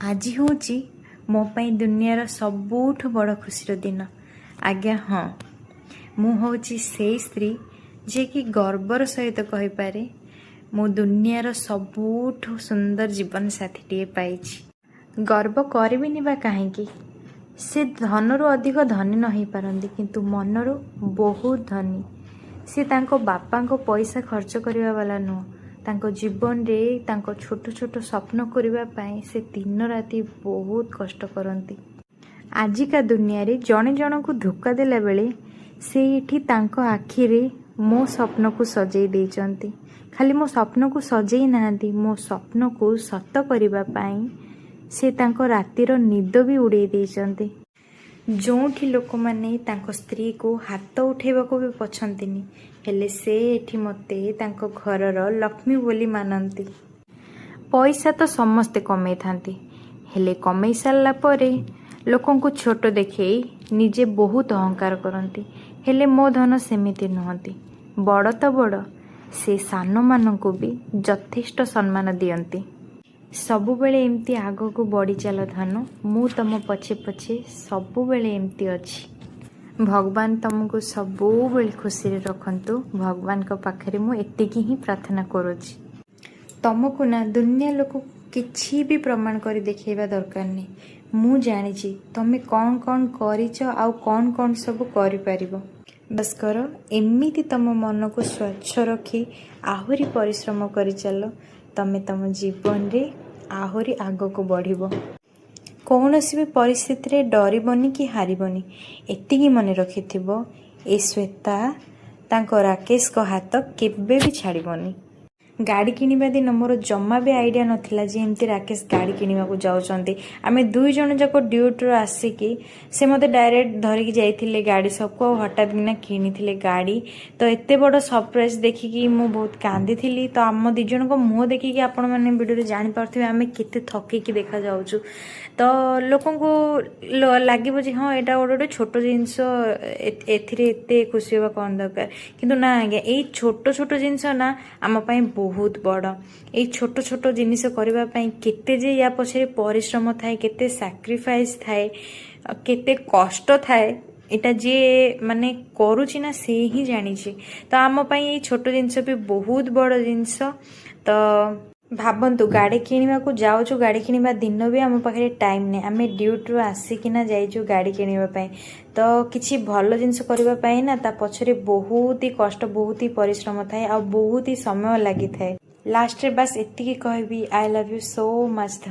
आज हूँ मो पाई दुनियार सबुठ बड़ खुशी दिन। आज्ञा हाँ, मु हूँ से स्त्री जे कि गर्वर सहित कहीपे मो दुनियार सबुठ सुंदर जीवन साथी टे पाई। गर्व करिबिनी बा कहीं से धनरू अधिक धनी न हो पारती किंतु मनरू बहुत धनी। से तांको बापा को पैसा खर्च करने वाला नुह, तांको जीवन रे तांको छोट छोट स्वप्न करने से दिन राति बहुत कष्ट करती। आजिका दुनिया रे जने जन को धोखा देला बेले से इठी तांको आखिरे मो स्वप्न को सजई देइचंती। खाली मो स्वप्न को सजई नांती, मो स्वप्न को सत करबा पाई से तांको रातिर निद भी उड़े देइचंती। जोठी लोक माने तांको स्त्री को हाथ उठेबा को भी पछंतिनी, हेले से एठी मते तांको घरर लक्ष्मी बोली मानती। पैसा तो समस्ते कमे थांती, हेले कमे सारला परे लोकों को छोट देखे निजे बहुत अहंकार करती। हेले मो धन सेमिति नुहंती, बड़ तो बड़ से सान मान को भी यथेष्ट सम्मान दियंती। सबुबेले एमती आग को बढ़ी चल धन, मु तम पछे पछे सबुबेले एमती अच्छी। भगवान तुमको सबुबेले खुशी रे रखंतु। भगवान को पाखरे मु एतिकी ही प्रार्थना करूची। तुमको ना दुनिया लोक किछि भी प्रमाण करी देखेबा दरकार नहीं। मु जानिची तमे कौन कौन करिछ आउ कौन कौन सब करि परिबो। बस कर एमिति तम मन को स्वच्छ रखी आहुरी परिश्रम करी चल, तमे तम जीवन रे आहुरी आग को बढ़िबो। कौनसी भी परिस्थिति रे डरिबनी कि हारिबनी, एतिकी मन रखिथिबो। ए श्वेता तांको राकेश को हाथ केबे भी छाड़िबनी। गाड़ी किनिबा दिन मोर जमा भी आइडिया नथिला जे एमती राकेश गाड़ी किनिबा को जाउचंती। आमे दुई जण जाको ड्यूटी रो आसीकी से मते डायरेक्ट धरिकी जाइथिले गाड़ी सबको, हठात किना किनिथिले गाड़ी। तो एते बड़ सरप्राइज देखिकी मु बहुत कांदी थिली। तो आम दी जण को मुंह देखिकी आपण माने वीडियो रे जानि पारथिबे आमे केते थकेकी देखा जाउछु। तो लोकन को लागिबो जे हां एटा गोटे छोट जिंस, एथिरे एते खुशी होबा कोन दरकार, किंतु ना आज्ञा एई छोट छोट जिंस ना आम पई बहुत बड़। एई छोट छोट जिनिस करबा पई केते जे या पछरे परिश्रम थाए, केते सैक्रिफाइस थाए, केते कष्ट थाए, एटा जे माने करूची ना से ही जानिची। तो आम पई एई छोट जिनिस भी बहुत बड़ जिनिस। तो भाबंतु गाड़ी किनिबा को जाउछु, गाड़ी किनिबा दिन भी आम पाखरे टाइम नै, आमे ड्यूटी रो आसिकिना जाइछु गाड़ी किनिबा पई। तो किछि भल जिनिस करबा पई ना ता पछरे बहुत ही कष्ट, बहुत ही परिश्रम थाए आ बहुत ही समय लागि थाए। लास्ट रे बस एतिकी कहबी, I love you so much.